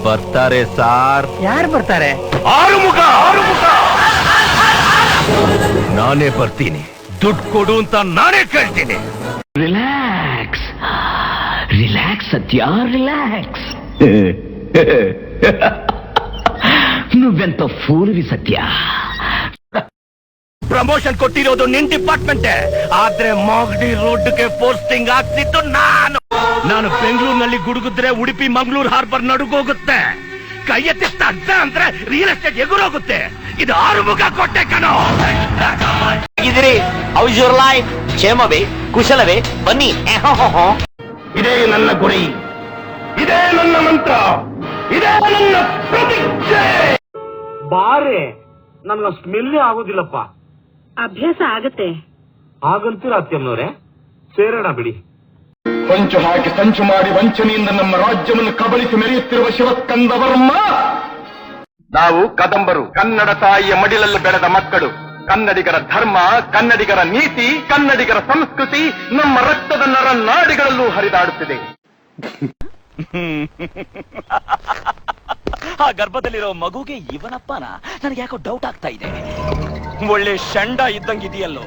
ಬರ್ತಾರೆ ಸಾರ್. ಯಾರು ಬರ್ತಾರೆ? ಆರುಮುಖ ನಾನೇ ಬರ್ತೀನಿ. ದುಡ್ಡು ಕೊಡು ಅಂತ ನಾನೇ ಕೇಳ್ತೀನಿ. ರಿಲ್ಯಾಕ್ಸ್ ರಿಲ್ಯಾಕ್ಸ್ ಸತ್ಯ, ರಿಲ್ಯಾಕ್ಸ್. నువ్వెంత ఫూలివి సత్య. ಪ್ರಮೋಷನ್ ಕೊಟ್ಟಿರೋದು ನಿನ್ ಡಿಪಾರ್ಟ್ಮೆಂಟ್, ಆದ್ರೆ ಮಾಗಡಿ ರೋಡ್ಗೆ ಪೋಸ್ಟಿಂಗ್ ಆಗ್ತಿತ್ತು ನಾನು ಬೆಂಗಳೂರಿನಲ್ಲಿ ಗುಡುಗಿದ್ರೆ ಉಡುಪಿ ಮಂಗಳೂರು ಹಾರ್ಬರ್ ನಡುಗೋಗುತ್ತೆ. ಕೈ ಎತ್ತಿಸ್ತ ಅಡ್ಡ ಅಂದ್ರೆ ರಿಯಲ್ ಎಸ್ಟೇಟ್ ಎಗುರೋಗುತ್ತೆ. ಇದು ಆರುಮುಖ ಕೊಟ್ಟೆ ಕಣೋ. ಇದಿರಿ ಹೌಸ್ ಯುವರ್ ಲೈಫ್? ಕ್ಷೇಮವೇ, ಕುಶಲವೇ? ಬನ್ನಿ. ಇದೇ ನನ್ನ ಗುರಿ, ಇದೇ ನನ್ನ ಮಂತ್ರ, ಇದೇ ನನ್ನ ಪ್ರತಿಜ್ಞೆ. ಬಾರೆ ನನ್ನ ಸ್ಮೆಲ್ಲೇ ಆಗೋದಿಲ್ಲಪ್ಪ. ಅಭ್ಯಾಸ ಆಗತ್ತೆ. ಹಾಗಂತೀರ ಅತ್ಯಮ್ಮನವ್ರೆ? ಸೇರೋಣ ಬಿಡಿ. ಹೊಂಚು ಹಾಕಿ ಸಂಚು ಮಾಡಿ ವಂಚನೆಯಿಂದ ನಮ್ಮ ರಾಜ್ಯವನ್ನು ಕಬಳಿಸಿ ಮೆರೆಯುತ್ತಿರುವ ಶಿವಸ್ಕಂದ ವರ್ಮ. ನಾವು ಕದಂಬರು, ಕನ್ನಡ ತಾಯಿಯ ಮಡಿಲಲ್ಲಿ ಬೆಳೆದ ಮಕ್ಕಳು. ಕನ್ನಡಿಗರ ಧರ್ಮ, ಕನ್ನಡಿಗರ ನೀತಿ, ಕನ್ನಡಿಗರ ಸಂಸ್ಕೃತಿ ನಮ್ಮ ರಕ್ತದ ನರ ನಾಡಿಗಳಲ್ಲೂ ಹರಿದಾಡುತ್ತಿದೆ. ಆ ಗರ್ಭದಲ್ಲಿರೋ ಮಗುಗೆ ಇವನಪ್ಪನ ನನಗೆ ಯಾಕೋ ಡೌಟ್ ಆಗ್ತಾ ಇದೆ. ಒಳ್ಳೆ ಶಂಡ ಇದ್ದಂಗಿದೆಯಲ್ಲೋ.